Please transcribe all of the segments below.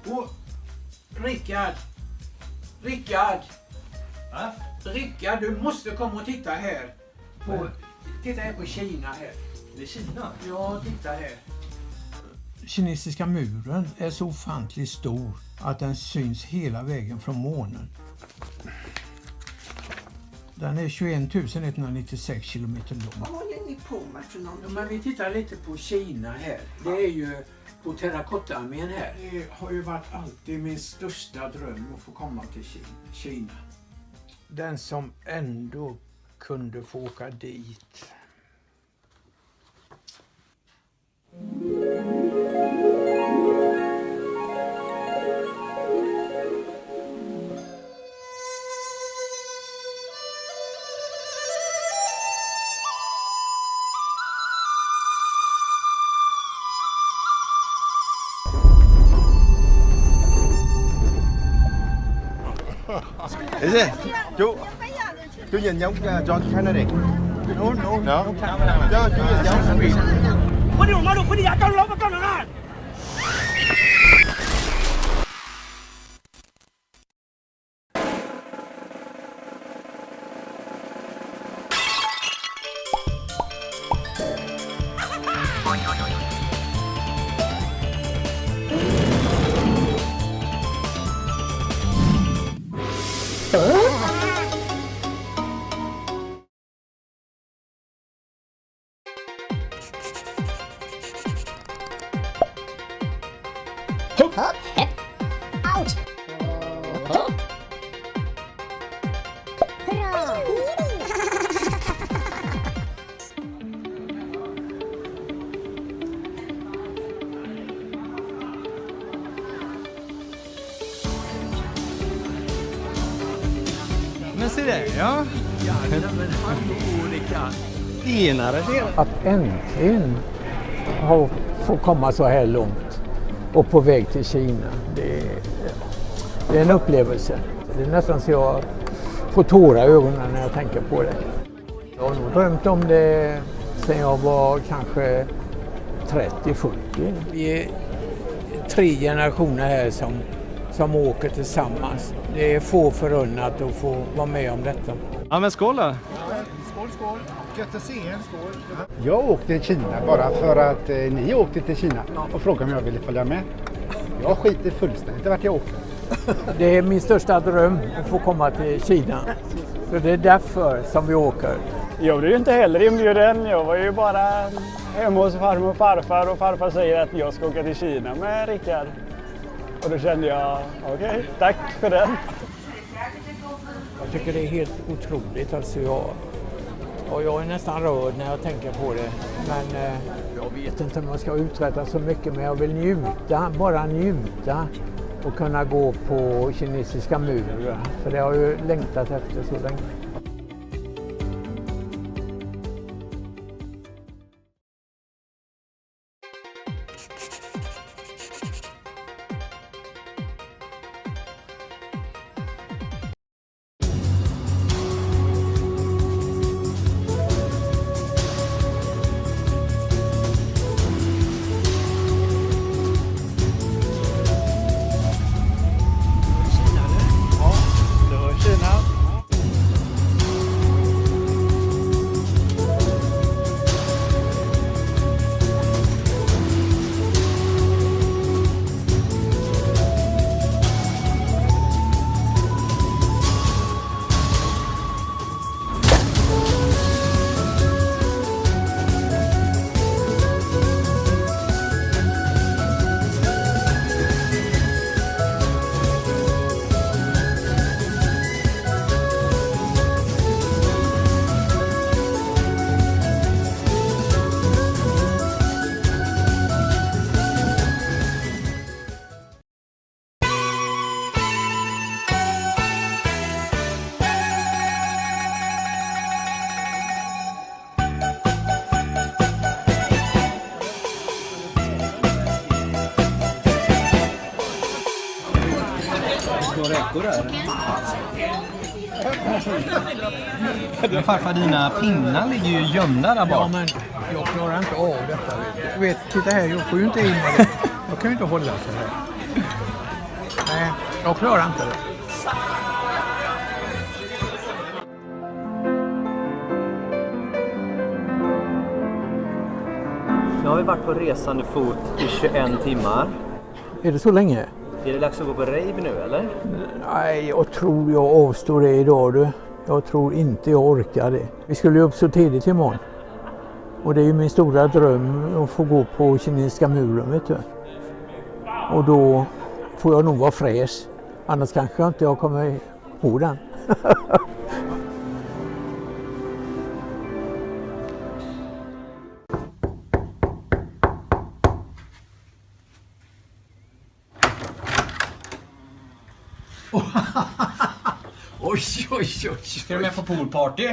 Och Rickard, Va? Rickard, du måste komma och titta här. Titta här på Kina här. Det är Kina? Ja, titta här. Kinesiska muren är så ofantligt stor att den syns hela vägen från månen. Den är 21 196 kilometer lång. Vad håller ni på med för någonting? Ja, men vi tittar lite på Kina här. Det är ju på terrakottaarmén här. Det har ju varit alltid min största dröm att få komma till Kina. Den som ändå kunde få åka dit. Chú nhìn giống John Kennedy. No. Chú nhìn giống. 快点，马路，快点呀！干老板干什么？ Men se där, ja. Stenare. Att äntligen få komma så här långt och på väg till Kina, det är en upplevelse. Det är nästan så jag får tårar i ögonen när jag tänker på det. Jag har nog drömt om det sedan jag var kanske 30-40. Vi är 3 generationer här som åker tillsammans. Det är få förunnat att få vara med om detta. Ja, men skål då. Skål. Gött att se er. Jag åkte till Kina bara för att ni åkte till Kina och frågade om jag ville följa med. Jag skiter fullständigt i vart jag åker. Det är min största dröm att få komma till Kina. Så det är därför som vi åker. Jag blev ju inte heller inbjuden. Jag var ju bara hemma hos farmor och farfar och farfar säger att jag ska åka till Kina med Rickard. Och då kände jag, okej, tack för den. Jag tycker det är helt otroligt. Alltså jag är nästan rörd när jag tänker på det. Men jag vet inte om jag ska uträtta så mycket, men jag vill bara njuta och kunna gå på kinesiska muren. För det har jag ju längtat efter så länge. räkor där. Men farfar, dina pinnar ligger ju gömda där bak. Ja, men jag klarar inte av detta. Du vet, titta här, jag får ju inte in det. Jag kan ju inte hålla så här. Nej, jag klarar inte det. Nu har vi varit på resande fot i 21 timmar. Är det så länge? Är det dags att gå på rave nu eller? Nej, jag tror jag avstår det idag du. Jag tror inte jag orkar det. Vi skulle ju upp så tidigt imorgon. Och det är ju min stora dröm att få gå på Kinesiska muren, vet du. Och då får jag nog vara fräsch. Annars kanske inte jag kommer ihåg den. Oj, oj, oj. Ska du med på poolparty?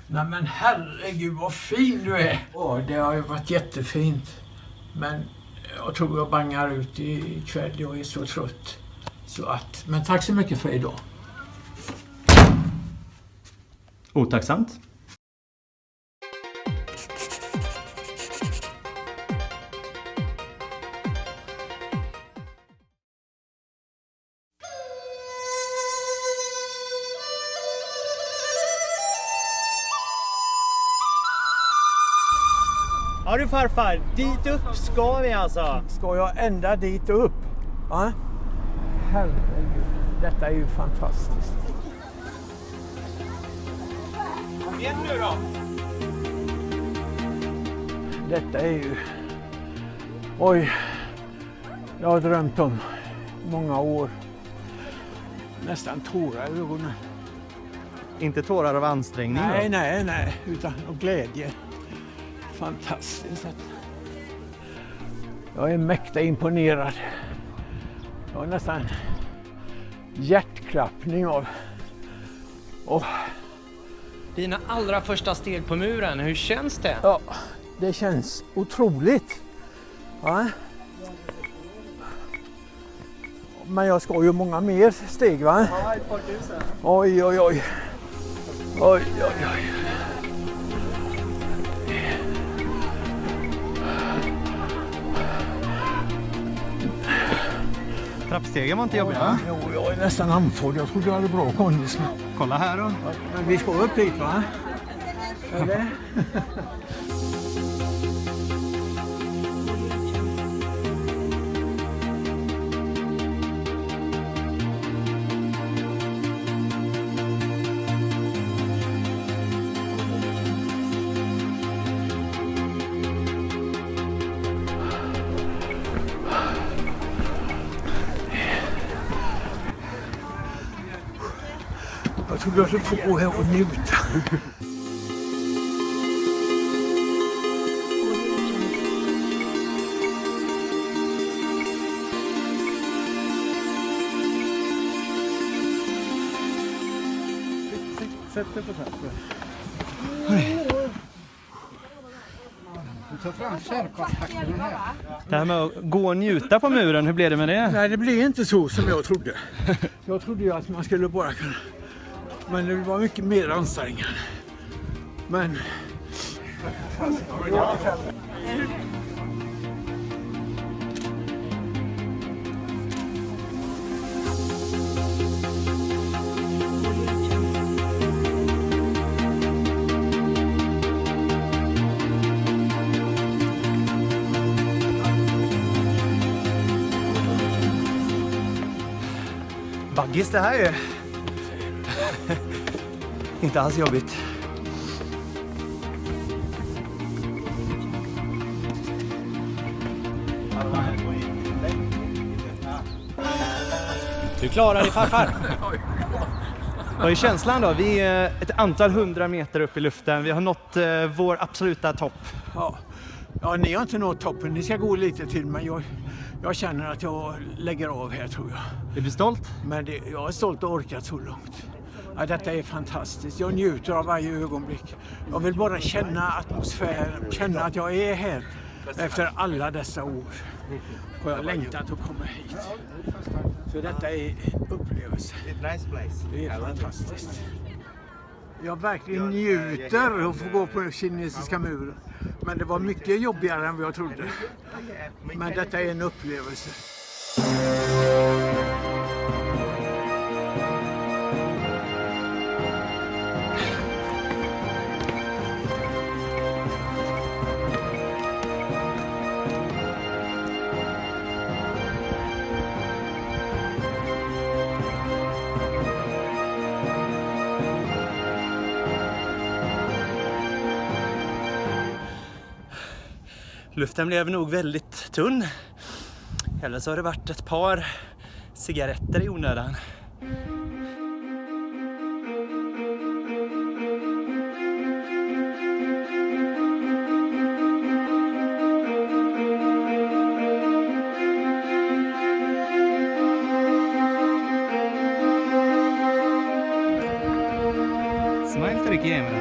Nej men herregud vad fin du är. Det har ju varit jättefint. Men jag tror jag bangar ut ikväll. Jag är så trött. Men tack så mycket för idag. Otacksamt. Ja du farfar, dit upp ska vi alltså. Ska jag ända dit upp? Ja? Herregud, detta är ju fantastiskt. Kom igen nu då. Detta är ju... Oj, jag har drömt om många år. Nästan tårar i ögonen. Inte tårar av ansträngning då? Nej, utan av glädje. Fantastiskt. Jag är mäkta imponerad. Jag har nästan hjärtklappning av... Dina allra första steg på muren, hur känns det? Ja, det känns otroligt. Ja. Men jag ska ju många mer steg, va? Ja, ett par tusen. Oj, oj, oj. Oj, oj, oj. Trappstegen var inte jobbiga. Jo, jag är nästan andfådd. Jag trodde jag hade bra kondis. Kolla här då. Men vi ska upp dit, va? Eller? Jag trodde jag skulle få gå här och njuta. Sätt dig på trappen. Du tar fram kärnkontakten här. Det här med att gå och njuta på muren, hur blev det med det? Nej, det blev inte så som jag trodde. Jag trodde ju att man skulle bara kunna... Men det var mycket mer ansträngande. Men... Baggis det här ju. Inte alls jobbigt. Du klarar dig farfar. Vad är känslan då? Vi är ett antal 100 meter upp i luften. Vi har nått vår absoluta topp. Ja, ni har inte nått toppen. Ni ska gå lite till, men jag känner att jag lägger av här, tror jag. Är du stolt? Men jag är stolt och orkat så långt. Ja, detta är fantastiskt. Jag njuter av varje ögonblick. Jag vill bara känna atmosfären, känna att jag är här efter alla dessa år. Och jag har längtat att komma hit. Så detta är en upplevelse. Det är fantastiskt. Jag verkligen njuter att få gå på Kinesiska muren. Men det var mycket jobbigare än vad jag trodde. Men detta är en upplevelse. Luften blev nog väldigt tunn. Eller så har det varit ett par cigaretter i onödan. Smile to the camera.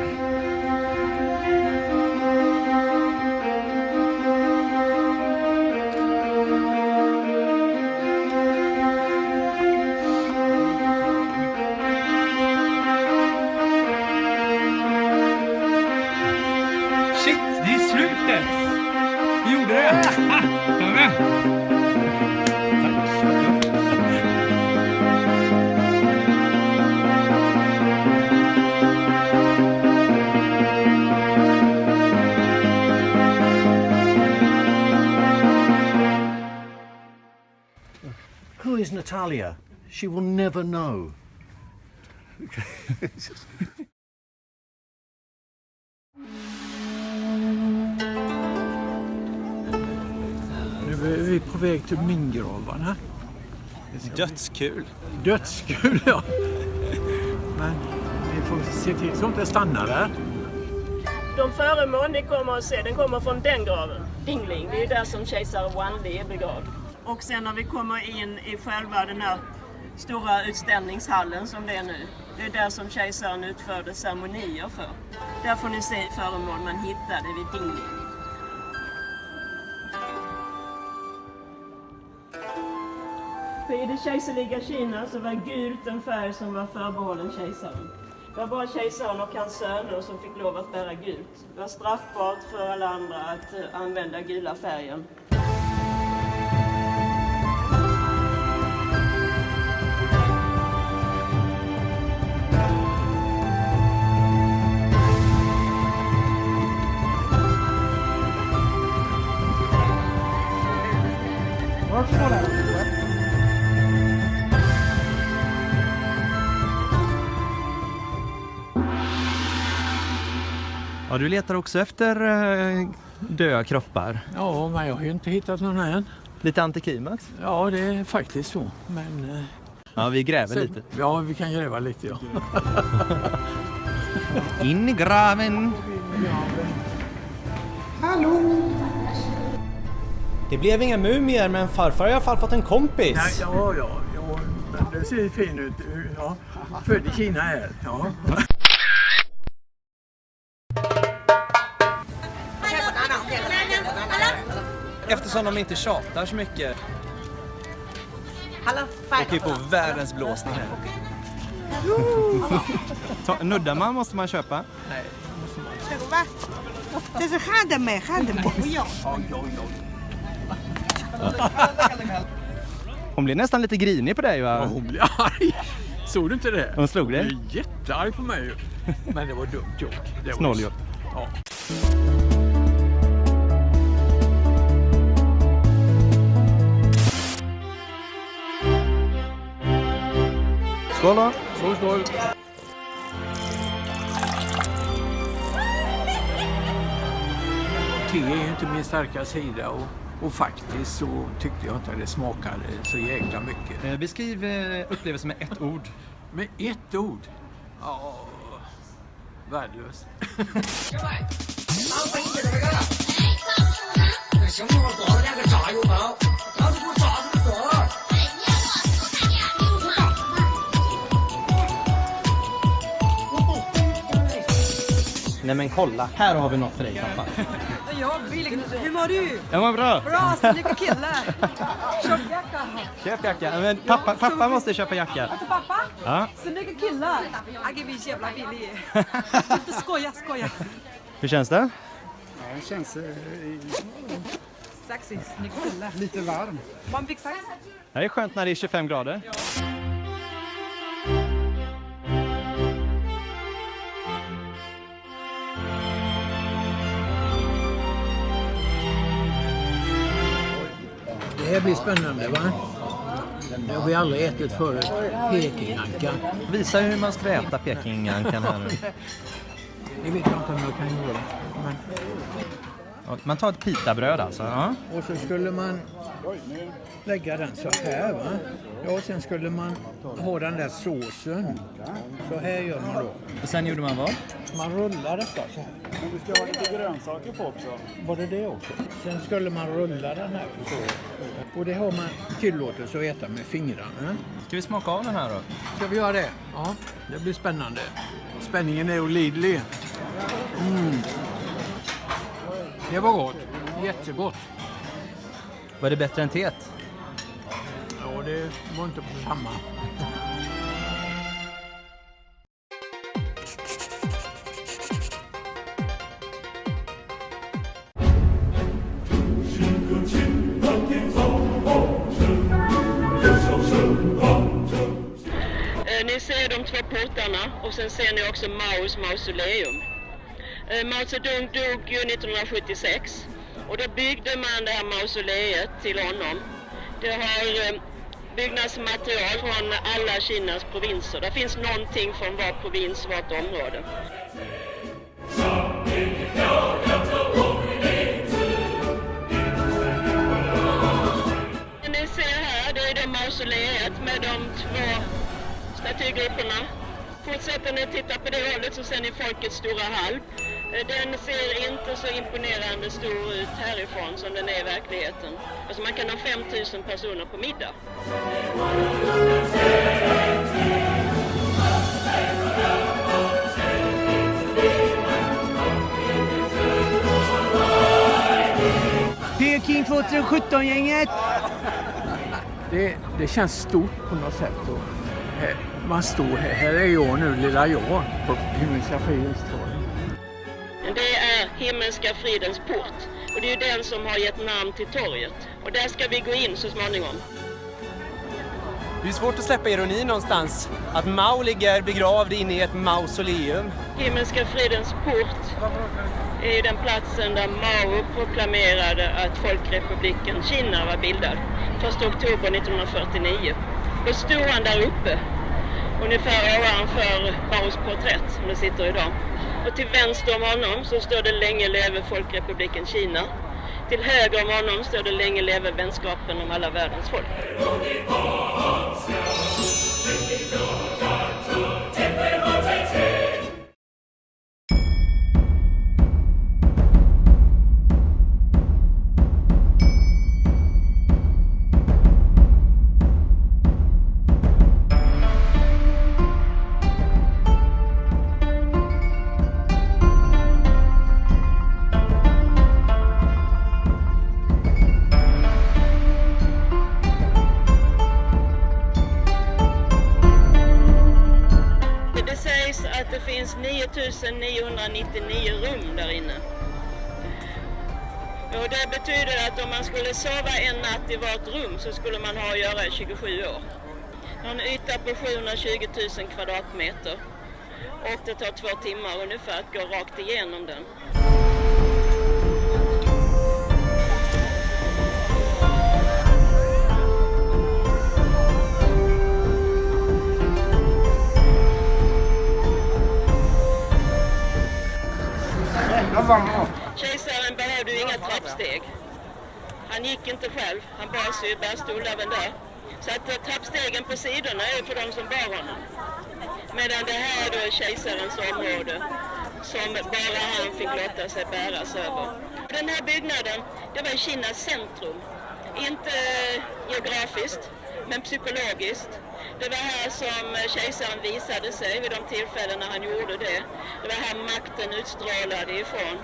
Shit, det är slutet! Vi gjorde det! Kom med! Who is Natalia? She will never know. Nu är vi på väg till mingravarna. Dödskul. Dödskul, ja. Men vi får se till så att det stannar där. De föremål ni kommer att se, den kommer från den graven. Yngling, det är där som kejsare Wanli är begravd. Och sen när vi kommer in i själva den här stora utställningshallen som det är nu. Det är där som kejsaren utförde ceremonier för. Där får ni se föremål man hittade vid Yngling. För i det kejserliga Kina så var gult en färg som var förbehållen kejsaren. Det var bara kejsaren och hans söner som fick lov att bära gult. Det var straffbart för alla andra att använda gula färgen. Ja, du letar också efter döda kroppar. Ja, men jag har ju inte hittat någon än. Lite antiklimax. Ja, det är faktiskt så. Men, Ja, vi gräver lite. Ja, vi kan gräva lite, ja. In i graven. Hallå! Det blev inga mumier, men farfar har i alla fall fått en kompis. Nej, ja, men det ser fin ut. Ja. Född i Kina här, ja. Eftersom de inte tjatar så mycket. Åker på världens blåsning här. Nuddar man måste man köpa. Nej, Det är så hade med. Hon blir nästan lite grinig på dig, va? Ja, hon blir arg. Såg du inte det? Hon slog dig? Hon blev jättearg på mig. Men det var dumt gjort. Snålgjort. Ja. Skål då! Skål. Te är ju inte min starka sida och faktiskt så tyckte jag inte att det smakade så jäkla mycket. Beskriv upplevelsen med ett ord. Med ett ord? Ja, värdelöst. Nej men kolla, här har vi något för dig, pappa. Ja, Billy, hur mår du? Jag mår bra. Bra, snygga killar. Köpjacka. Köpjacka. Men pappa måste köpa jacka. Alltså pappa? Ja. Snygga killar. Jag är så jävla billig. Inte skoja. Hur känns det? Ja, det känns Sexy, snygga killar. lite varm. Man fick sex. Det är skönt när det är 25 grader. Det här blir spännande, va? Det har vi aldrig ätit förut. Pekinganka. Visa hur man ska äta pekingankan här nu. Det vet jag inte om jag kan göra. Men... Ja, Man tar ett pitabröd alltså. Ja. Och så skulle man lägga den så här, va? Ja, och sen skulle man ha den där såsen. Så här gör man då. Och sen gjorde man vad? Man rullar detta så här. Men du ska ha lite grönsaker på också. Var det också? Sen skulle man rulla den här så. Och det har man tillåtelse att äta med fingrarna. Ska vi smaka av den här då? Ska vi göra det? Ja, det blir spännande. Spänningen är olidlig. Det var gott. Jättegott. Var det bättre än teet? Ja, det var inte på samma. Ni ser de två portarna och sen ser ni också Maos mausoleum. Mao Zedong dog ju 1976 och då byggde man det här mausoleet till honom. Det har byggnadsmaterial från alla Kinas provinser. Det finns någonting från var provins, vart område. Ni ser här, det är det mausoleet med de två statygrupperna. Fortsätter ni titta på det hållet så ser ni Folkets stora hall. Den ser inte så imponerande stor ut härifrån som den är i verkligheten. Alltså man kan ha 5000 personer på middag. Peking 2017-gänget! Det känns stort på något sätt. Och man står här är jag nu, lilla jag, på Himmelska fridens torg. Det är Himmelska fridens port och det är den som har gett namn till torget. Och där ska vi gå in så småningom. Det är svårt att släppa ironi någonstans. Att Mao ligger begravd inne i ett mausoleum. Himmelska fridens port är den platsen där Mao proklamerade att Folkrepubliken Kina var bildad. 1 oktober 1949. Då stod han där uppe, ungefär ovanför Maos porträtt som det sitter idag. Och till vänster om honom så står det länge leve Folkrepubliken Kina. Till höger om honom står det länge leve vänskapen om alla världens folk. Att det finns 9999 rum där inne. Och det betyder att om man skulle sova en natt i vart rum så skulle man ha att göra i 27 år. Det har en yta på 720 000 kvadratmeter och det tar 2 timmar ungefär att gå rakt igenom den. Kejsaren behövde ju inga trappsteg. Han gick inte själv, han bar sig i bärstol även där. Så att trappstegen på sidorna är för de som bar honom. Medan det här då är kejsarens område som bara han fick låta sig bäras över. Den här byggnaden, det var Kinas centrum. Inte geografiskt, men psykologiskt. Det var här som kejsaren visade sig vid de tillfällen när han gjorde det. Det var här makten utstrålade ifrån.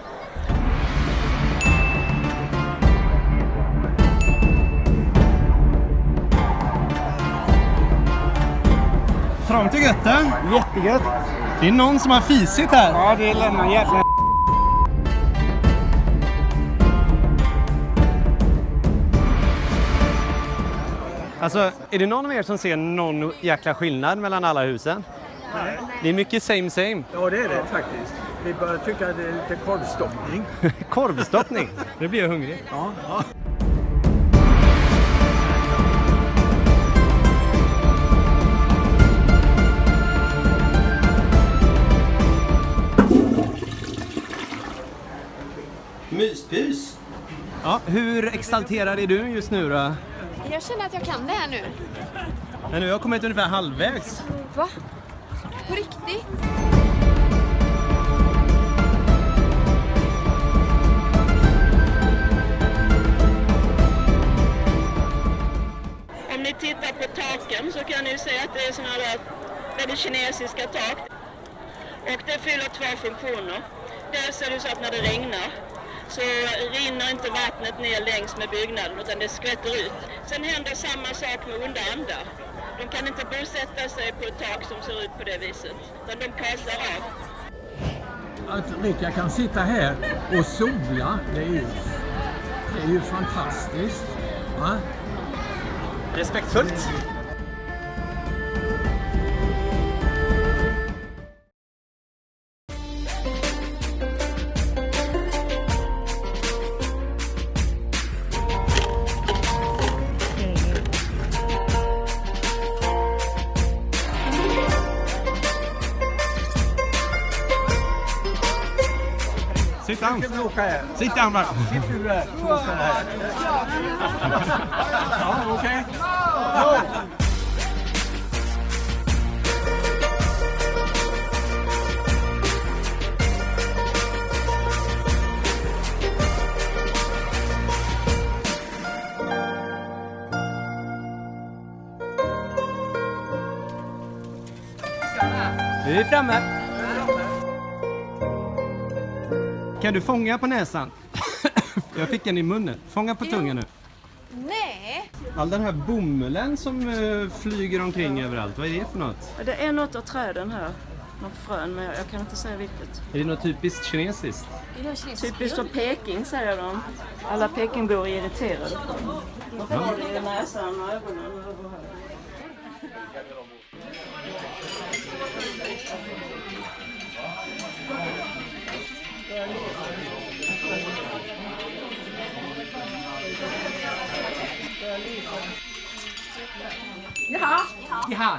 Fram till götten. Jättegött. Det är någon som har fisit här. Ja, det är Lennart jävla... Alltså, är det någon av er som ser någon jäkla skillnad mellan alla husen? Nej. Det är mycket same. Ja, det är det faktiskt. Vi börjar tycka att det är lite korvstoppning. Korvstoppning? Det blir jag hungrig. Ja. Myspys! Ja, hur exalterad är du just nu då? Jag känner att jag kan det här nu. Men nu har jag kommit ungefär halvvägs. Va? På riktigt? Om ni tittar på taken så kan ni se att det är sådana där väldigt kinesiska tak. Och det fyller två funktioner. Dels är det så att när det regnar så rinner inte vattnet ner längs med byggnaden utan det skvätter ut. Sen händer samma sak med onda andar. De kan inte bosätta sig på ett tak som ser ut på det viset, utan de kasar av. Att Rickard kan sitta här och sola, det är ju fantastiskt. Va? Respektfullt. Sit down. Sit down, man. Ja, okej. Vi är framme. Kan du fånga på näsan? Jag fick en i munnen. Fånga på tungan nu. Nej. All den här bomullen som flyger omkring överallt. Vad är det för något? Det är något av träden här. Någon frön, men jag kan inte säga vilket. Är det något typiskt kinesiskt? Typiskt för Peking, säger de. Alla Pekingbor är irriterade. De får det i näsan och ögonen och överallt. Jaha.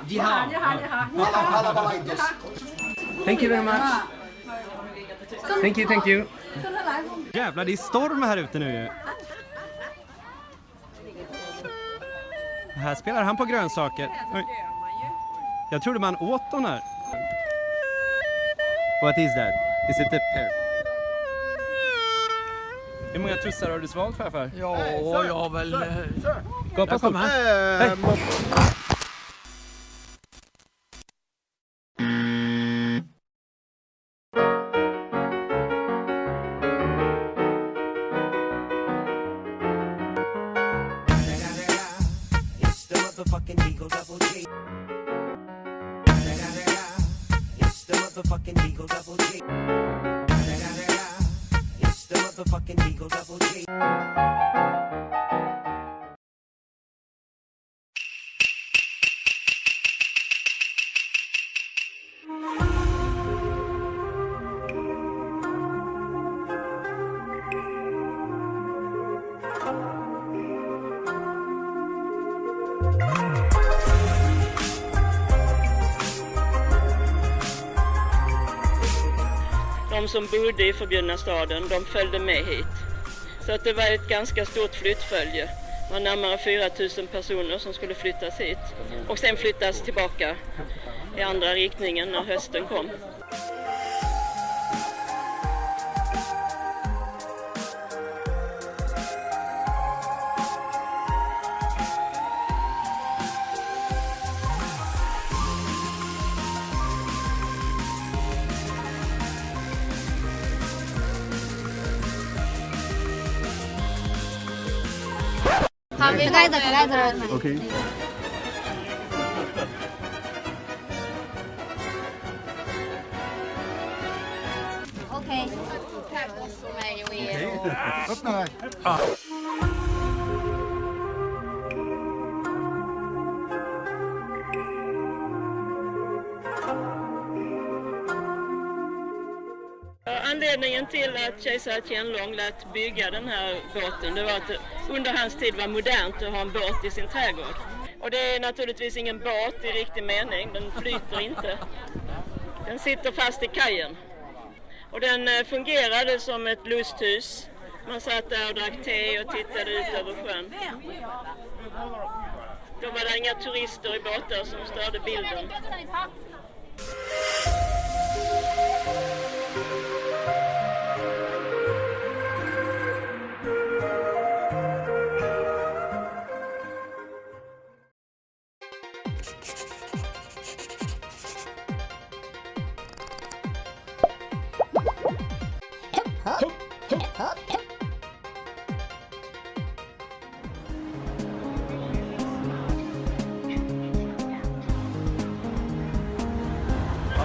Thank you very much. Thank you. Jävlar, det är storm här ute nu. Här spelar han på grönsaker. Oj. Jag trodde man åt dem här. What is that? Is it a pear? Hur många tussar har du svalt, farfar? Ja, jag har väl... Gapa stort. Hej. De som bodde i förbjudna staden, de följde med hit. Så att det var ett ganska stort flyttfölje. Det var närmare 4 000 personer som skulle flyttas hit. Och sen flyttas tillbaka i andra riktningen när hösten kom. Han vill ha det. Okej. Okej. Öppna. Anledningen till att kejsar Qianlong lät bygga den här båten, det var att under hans tid var modernt att ha en båt i sin trädgård. Och det är naturligtvis ingen båt i riktig mening, den flyter inte. Den sitter fast i kajen. Och den fungerade som ett lusthus Man satt där och drack te och tittade ut över sjön. Då var det inga turister i båtar som störde bilden.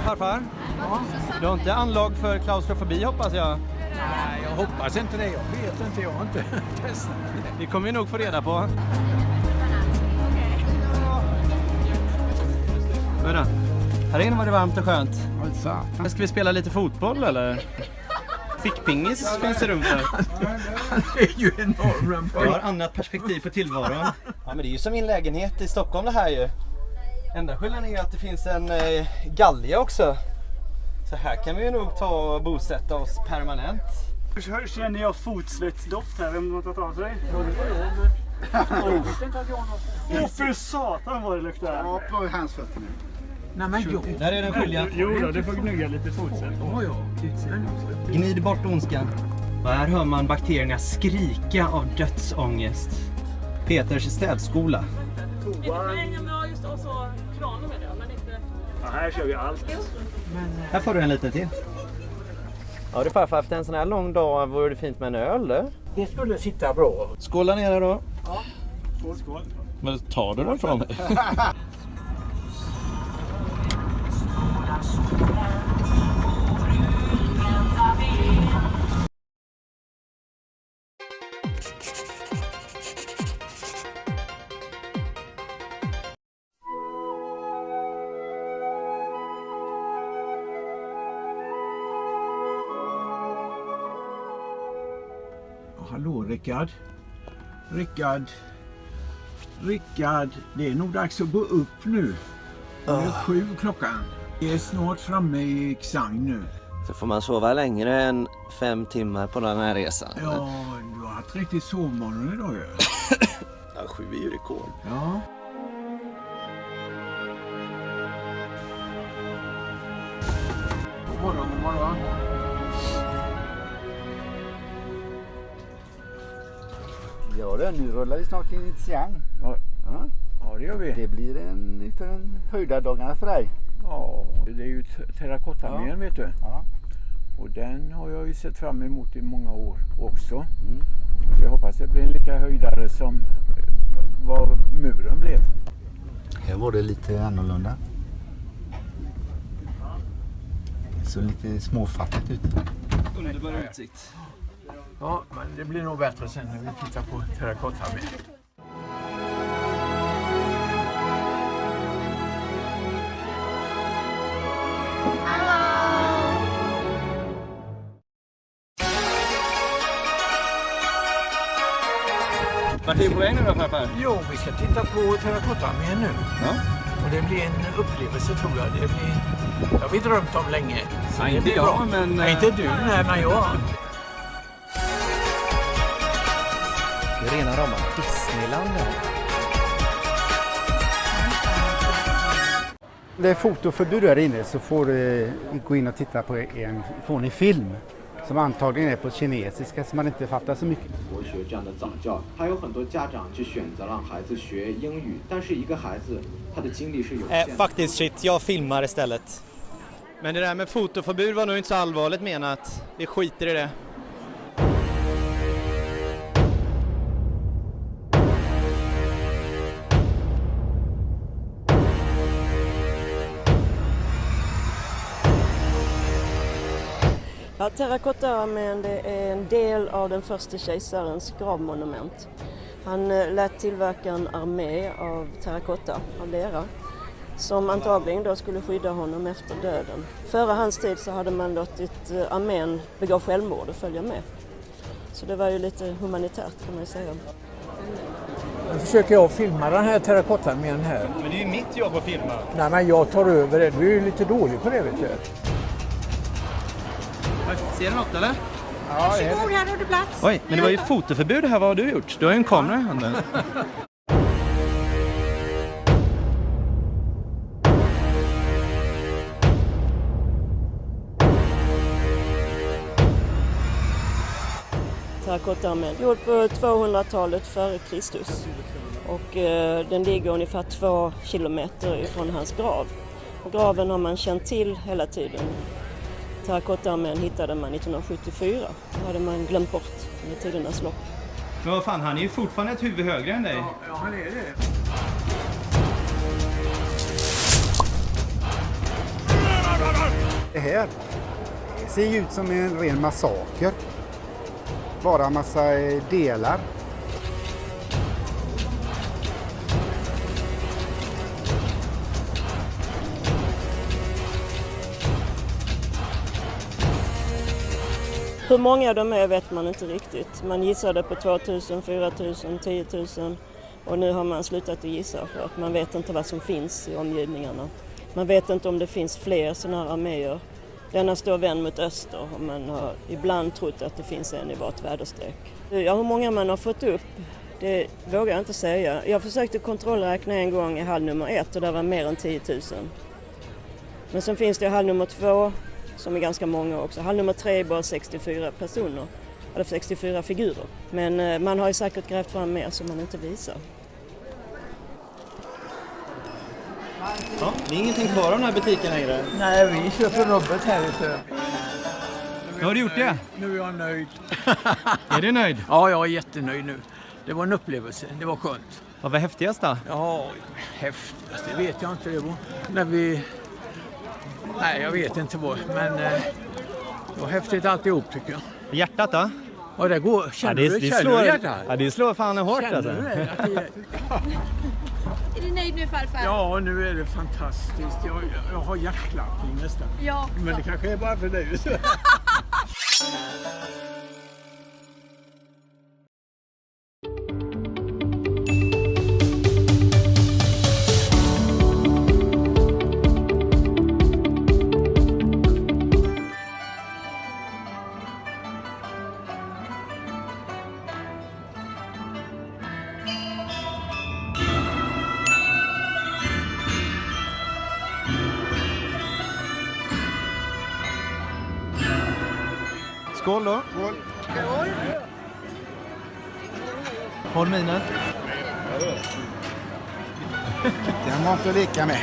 Farfar? Ja? Du har inte anlag för klaustrofobi hoppas jag? Nej, jag hoppas inte det. Jag vet inte, jag har inte testat. Det kommer vi nog få reda på. Hörru, här inne var det varmt och skönt. Ska vi spela lite fotboll eller? Fickpingis finns det rum för. Han är ju enorm. Jag har annat perspektiv på tillvaron. Ja, men det är ju som min lägenhet i Stockholm det här ju. Enda skillnaden är ju att det finns en galge också. Så här kan vi ju nog ta och bosätta oss permanent. Känner jag fotsvetsdoft här? Vem har tagit av sig? Åh, för satan vad det luktar! Ja, på hans fötter nu. Nej, men jo. Där är den skyldiga. Jo då, du får gnugga lite fotsvett. Gnid bort ondskan. Och här hör man bakterierna skrika av dödsångest. Peters städskola. Ja, här kör vi allt. Här får du en liten till. Ja du farfar, efter en sån här lång dag vore det fint med en öl eller? Det skulle sitta bra. Skål där nere då. Ja, skål. Men tar du den från mig? Hallå Rickard. Rickard, det är nog dags att gå upp nu. Det är 7 klockan. Vi är snart framme i Xang nu. Så får man sova längre än 5 timmar på den här resan. Ja, du har haft riktigt sovmorgon idag ju. Ja, 7 är ju rekord. Ja. God morgon. Ja, nu rullar vi snart in i Xi'an. Ja, det gör vi. Det blir en liten höjdardagarna för dig. Ja, det är ju terrakottarmen vet du. Ja. Och den har jag ju sett fram emot i många år också. Så jag hoppas det blir en lika höjdare som vad muren blev. Här var det lite annorlunda. Så lite småfattigt ut. Underbar utsikt. Ja, men det blir nog bättre sen när vi tittar på terrakottarmen. Vart är du på väg nu då farfar? Jo, vi ska titta på terrakottarmen nu. Ja. Och det blir en upplevelse tror jag. Det har vi drömt om länge. Så Nej, det inte blir jag, bra. men... Nej, inte du, nej, men jag. Det är rena rama Disneyland här. Det är fotoförbud där inne så får du gå in och titta på en film som antagligen är på kinesiska så man inte fattar så mycket. Faktiskt shit, jag filmar istället. Men det där med fotoförbud var nog inte så allvarligt menat. Vi skiter i det. Ja, terrakottarmen är en del av den första kejsarens gravmonument. Han lät tillverka en armé av terrakotta, av lera, som antagligen då skulle skydda honom efter döden. Före hans tid så hade man låtit armén begå självmord och följa med. Så det var ju lite humanitärt kan man säga. Nu försöker jag filma den här terrakottarmen här. Men det är ju mitt jobb att filma. Nej, men jag tar över det. Du är ju lite dålig på det vet du. Ser du något eller? Varsågod, här har du plats. Oj, men det var ju fotoförbud här. Vad har du gjort? Du har ju en kamera i handen. Terrakottaarmén. Gjord på 200-talet före Kristus. Och den ligger ungefär 2 kilometer ifrån hans grav. Och graven har man känt till hela tiden. Terrakottaarmén hittade man 1974. Det hade man glömt bort med tidernas lopp. Men vad fan, han är ju fortfarande ett huvud högre än dig. Ja, han är det. Det här ser ju ut som en ren massaker. Bara en massa delar. Hur många de är vet man inte riktigt. Man gissade på 2000, 4000, 10 000 och nu har man slutat att gissa för att man vet inte vad som finns i omgivningarna. Man vet inte om det finns fler sådana här arméer. Denna står vänd mot öster och man har ibland trott att det finns en i vart väderstreck. Ja, hur många man har fått upp, det vågar jag inte säga. Jag försökte kontrollräkna en gång i hall nummer 1 och det var mer än 10 000. Men sen finns det i hall nummer 2 som är ganska många också. Hall nummer 3 är bara 64 personer, eller 64 figurer. Men man har ju säkert grävt fram mer som man inte visar. Ja, det är ingenting kvar av den här butiken längre. Nej, vi köper rubbet här ute. Har du gjort det? Nu är jag nöjd. Är du nöjd? Ja, jag är jättenöjd nu. Det var en upplevelse, det var skönt. Vad var häftigast då? Ja, häftigast, det vet jag inte. Det var när vi... Nej, jag vet inte vad, men det var häftigt alltihop tycker jag. Hjärtat då? Ja, det går. Känner ja, du slår, hjärtat? Ja, det slår fan hårt alltså. Är du nöjd nu farfar? Ja, nu är det fantastiskt. Jag har hjärtklappning nästan. Ja. Men det kanske är bara för dig. Skål då. Skål. Håll minen. Den var inte att leka med.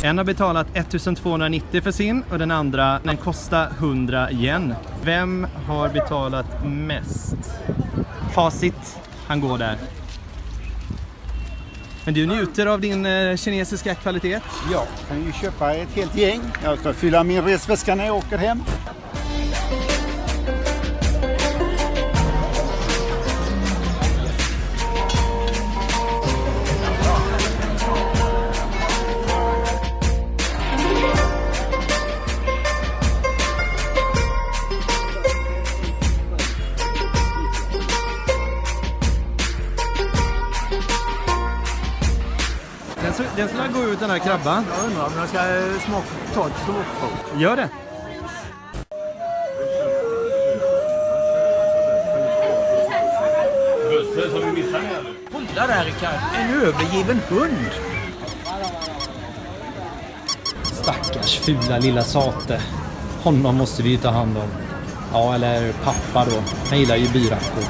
En har betalat 1290 för sin och den andra den kostar 100 yen. Vem har betalat mest? Facit, han går där. Men du njuter av din kinesiska kvalitet? Ja, kan ju köpa ett helt gäng. Jag ska fylla min resväska när jag åker hem. Den ska gå ut den här krabban. Jag undrar om jag ska ta ett smakprov. Gör det. Kolla där Rickard, en övergiven hund. Stackars fula lilla sate. Honom måste vi ju ta hand om. Ja, eller pappa då. Han gillar ju birackor.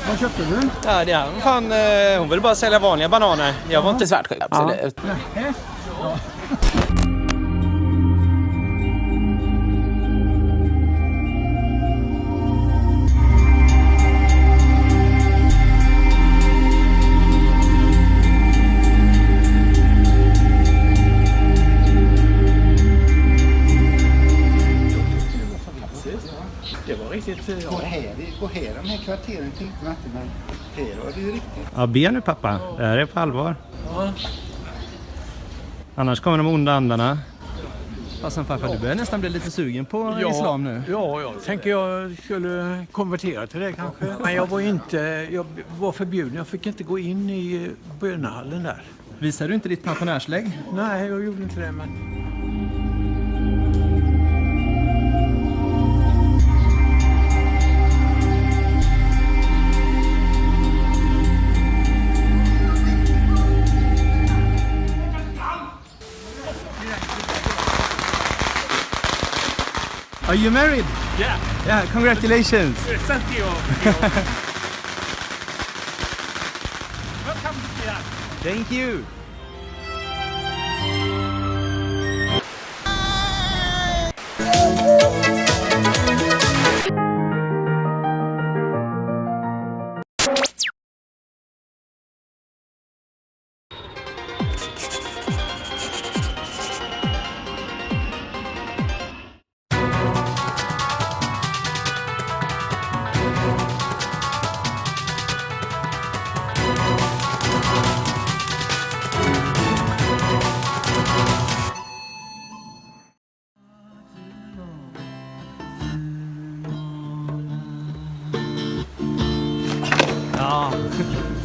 Vad köpte du? Ja, det är fan, hon vill bara sälja vanliga bananer. Jag var inte svartsjuk. Absolut. Ja. riktigt... Gå här, de här kvarteren tänkte man inte, men här var det ju riktigt. Ja, be nu pappa. Det här är på allvar. Ja. Annars kommer de onda andarna. Fastän farfar, du börjar nästan bli lite sugen på islam nu. Ja, jag tänker jag skulle konvertera till det kanske. Men jag var förbjuden. Jag fick inte gå in i bönehallen där. Visar du inte ditt pensionärslägg? Nej, jag gjorde inte det, men... Are you married? Yeah. Yeah, congratulations. Thank you. Welcome to Iran. Thank you.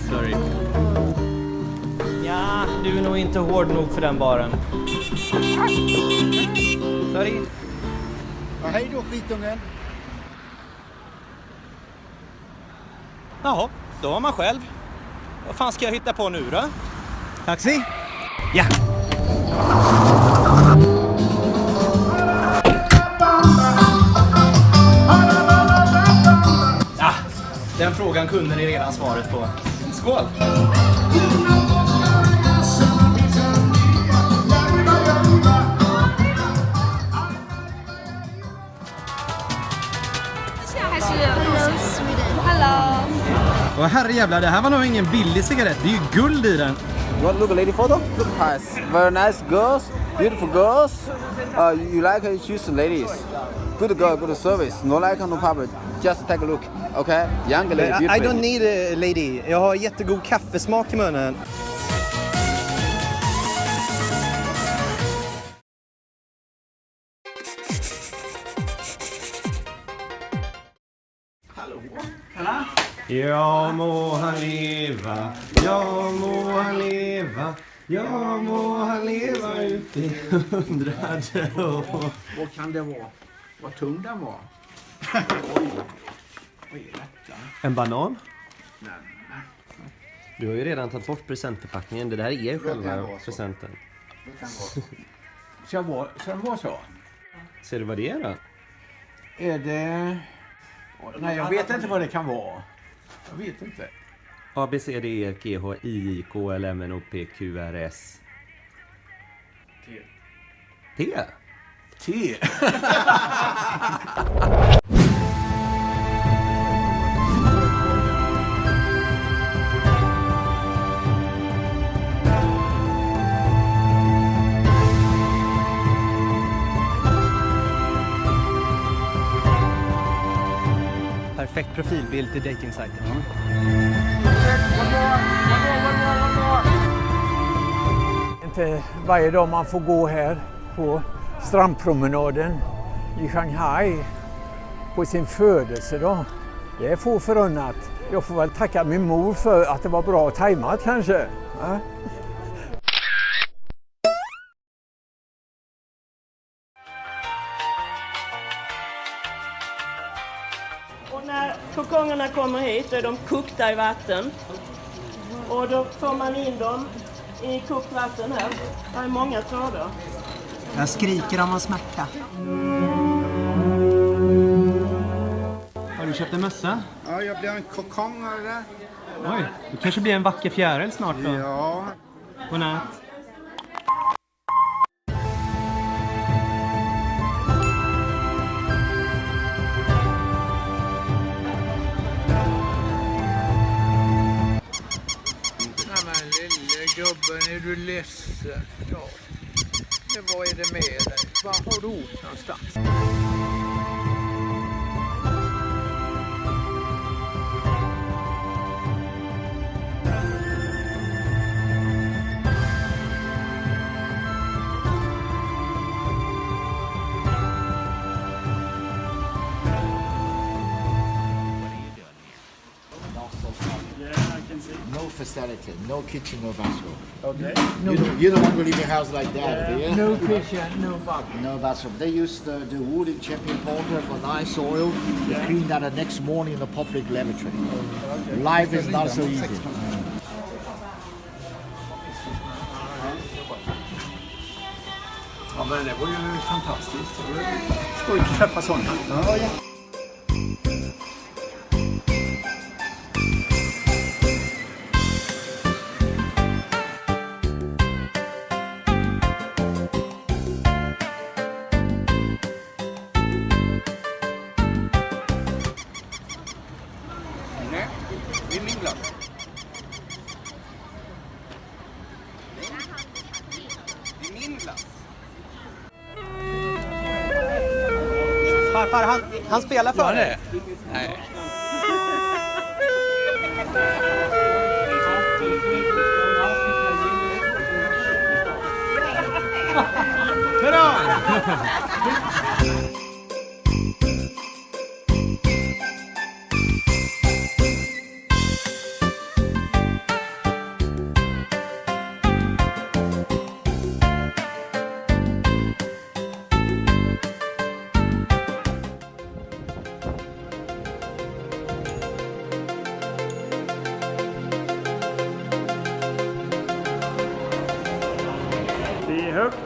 Sorry. Ja, du är nog inte hård nog för den baren. Sorry. Ja, hej då skitungen. Jaha, då var man själv. Vad fan ska jag hitta på nu då? Taxi? Ja. Den frågan kunde ni redan svaret på. Skål! Hello. Åh herrejävlar, det här var nog ingen billig cigarett. Det är ju guld i den. You want to look a lady photo? Look nice. Very nice girls. Beautiful girls. You like her, choose ladies. Good girl, good service. No like, no problem. Just take a look. Okay? Young lady, beautiful. I don't need a lady. Jag har jättegod kaffesmak i munnen. Ja må han leva, ja må han leva, ja må han leva ut i 100 år. Vad kan det vara? Vad tung den var. Oj, En banan? Nej. Du har ju redan tagit bort presentförpackningen. Det där är ju själva presenten. Så den var så? Ser du vad det är då? Är det... Nej, jag vet inte vad det kan vara. Jag vet inte. A, B, C, D, E, F, G, H, I, J, K, L, M, N, O, P, Q, R, S. T? T? Perfekt profilbild till datingsajten. Inte varje dag man får gå här på strandpromenaden i Shanghai på sin födelsedag. Det är få förunnat. Jag får väl tacka min mor för att det var bra tajmat kanske. Ja? Och när kokongerna kommer hit är de kokta i vatten. Och då får man in dem i kokt vatten här. Det är många trådar. Jag skriker om smärta. Har du köpt en mössa? Ja, jag blir en kokong av det. Oj, det kanske blir en vacker fjäril snart då. Ja. Godnatt. Nej men lille gubben, är du ledsen? Ja. Vad är det med dig? Var har du åkt någonstans? facility. No kitchen, no bathroom. Okay. You don't want to leave your house like that, do you? No kitchen, no bathroom. No bathroom. They use the wood in champion powder for nice oil. You clean that the next morning in the public lavatory. Life is not so easy. Ja, men det var ju fantastiskt. Skoj att träffa sådana. Ja, ja. Farfar, han spelar för det? Nej. Hurra! Det är högt.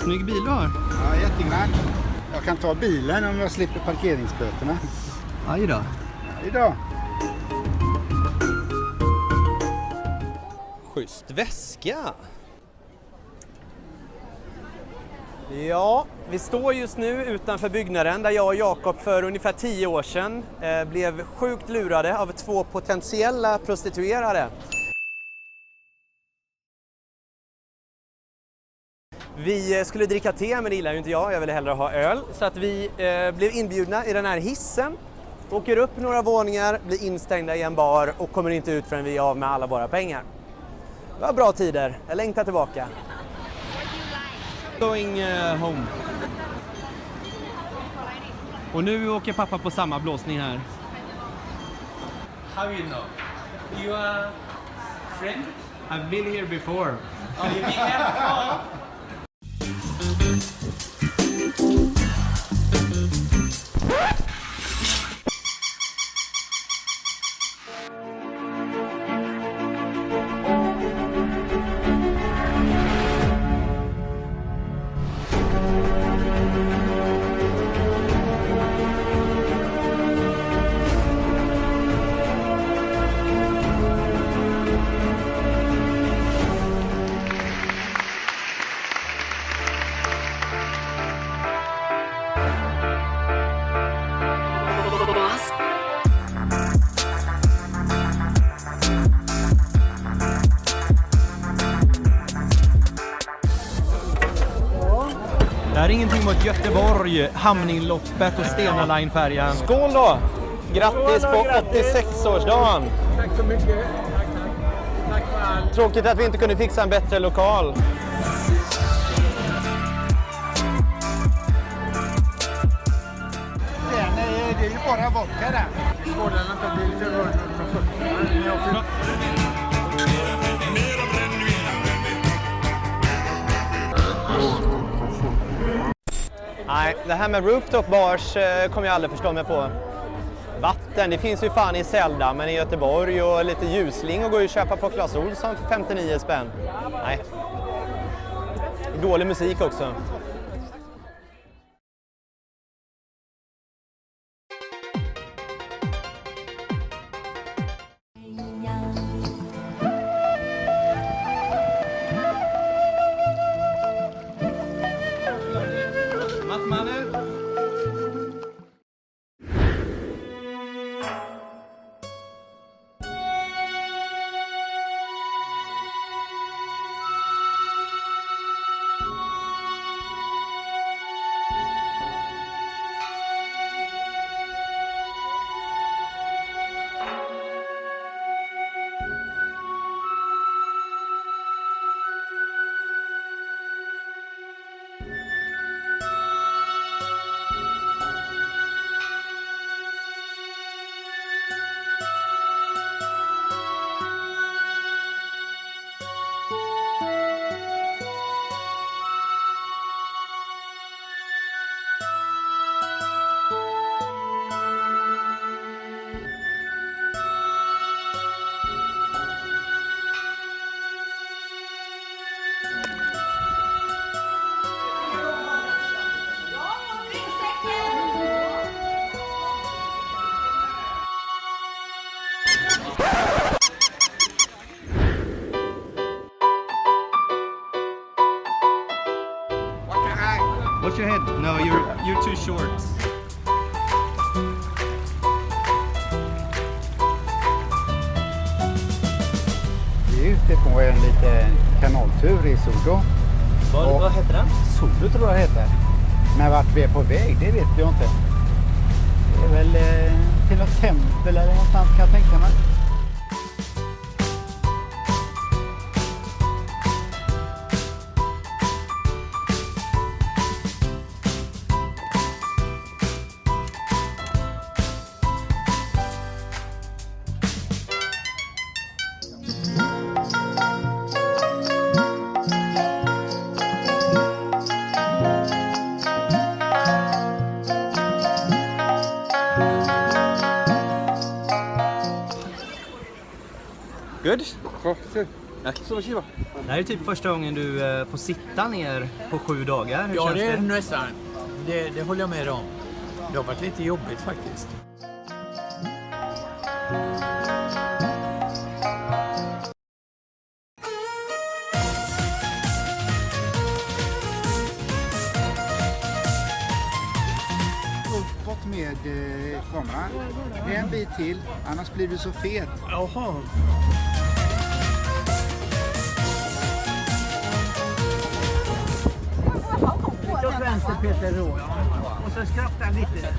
Snygg bil du har. Ja, jättegrann. Jag kan ta bilen om jag slipper parkeringsböterna. Aj då. Aj då. Schysst väska. Ja, vi står just nu utanför byggnaden där jag och Jakob för ungefär 10 år sedan blev sjukt lurade av 2 potentiella prostituerade. Vi skulle dricka te, men det gillar ju inte jag ville hellre ha öl. Så att vi blev inbjudna i den här hissen, åker upp några våningar, blir instängda i en bar och kommer inte ut förrän vi är av med alla våra pengar. Det var bra tider, jag längtar tillbaka. Going home. Och nu åker pappa på samma blåsning här. How you know? You are friend? I've been here before. Oh, you've been here before? Det här är ingenting mot Göteborg, Hamningloppet och Stena Line-färjan. Skål då! Grattis på 86-årsdagen! Tack så mycket. Tack för allt. Tråkigt att vi inte kunde fixa en bättre lokal. Det är ju bara vodka där. Skålarna tar blir lite rörd från 40. Nej, det här med rooftop bars kommer jag aldrig förstå mig på. Vatten, det finns ju fan i Zelda, men i Göteborg och lite ljusling och går ju att köpa på Clas Ohlson för 59 spänn. Nej. Dålig musik också. too short. Vi är ute på en liten kanaltur i Sordo. Vad heter den? Sordo tror jag heter. Men vart vi är på väg, det vet jag inte. Det är väl till något tempel eller någonstans kan jag tänka mig. Good? Det här är typ första gången du får sitta ner på 7 dagar. Hur Ja, känns det är det? nästan. Det håller jag med om. Det har varit lite jobbigt faktiskt. Uppåt med kameran. En bit till, annars blir du så fet. Jaha. Lite åt vänster Peter då. Och så skrattar lite.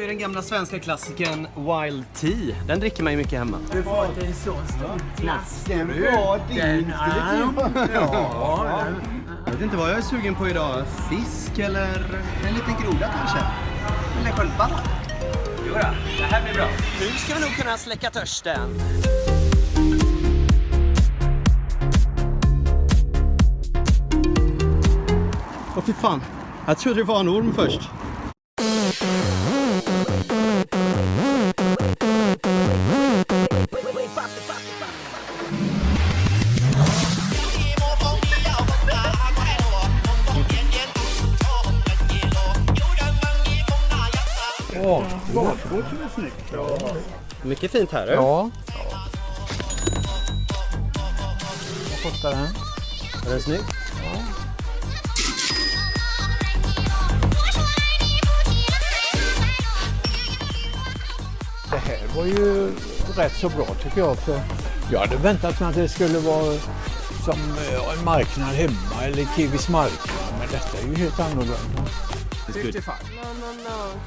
Den gamla svenska klassikern Wild Tea. Den dricker man ju mycket hemma. Du får inte en sån stor klass. Den var din. Jag vet inte vad jag är sugen på idag. Fisk eller en liten groda kanske. Eller sköldpadda. Jo då, det här blir bra. Nu ska vi nog kunna släcka törsten. Åh fy fan. Jag trodde det var en orm först. Mycket fint här. Ja. Vad kostar den? Är den snygg? Ja. Det här var ju rätt så bra tycker jag. För jag hade väntat mig att det skulle vara som en marknad hemma eller Kiwis marknad. Men detta är ju helt annorlunda. 55. No.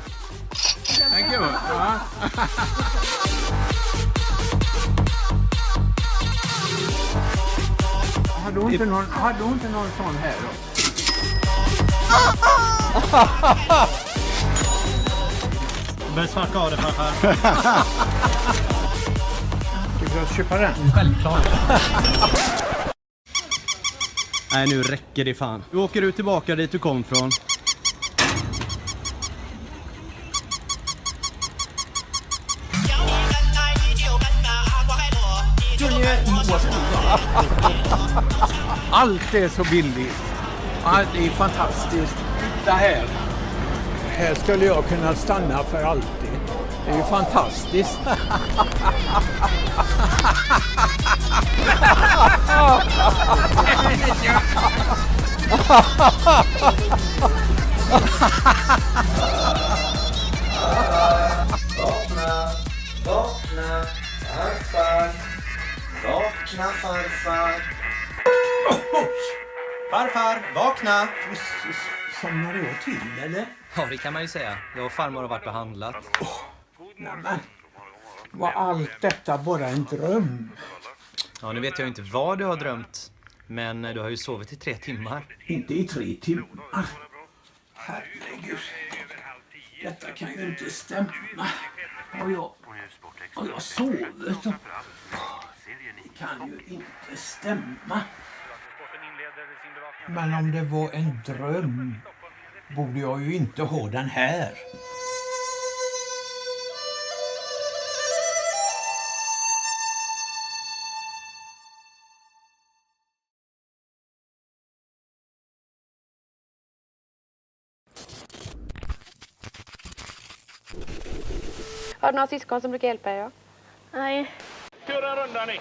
Thank you. Ja. Hade hon inte någon sån här då? Du börjar svacka av det farfar. Ska jag köpa den? Självklart. Nej, nu räcker det fan. Du åker ut tillbaka dit du kom från. Allt är så billigt. Allt är fantastiskt. Det här skulle jag kunna stanna för alltid. Det är ju fantastiskt. Vakna, farfar. Vakna, farfar. Farfar, vakna! Somnar jag till eller? Ja, det kan man ju säga. Jag och farmor har varit behandlat. Nämen, var allt detta bara en dröm? Ja, nu vet jag inte vad du har drömt. Men du har ju sovit i 3 timmar. Inte i 3 timmar. Herregud. Detta kan ju inte stämma. Har jag sovit? Det kan ju inte stämma. Men om det var en dröm borde jag ju inte ha den här. Har du några syskon som brukar hjälpa er? Nej. Kör en runda ni.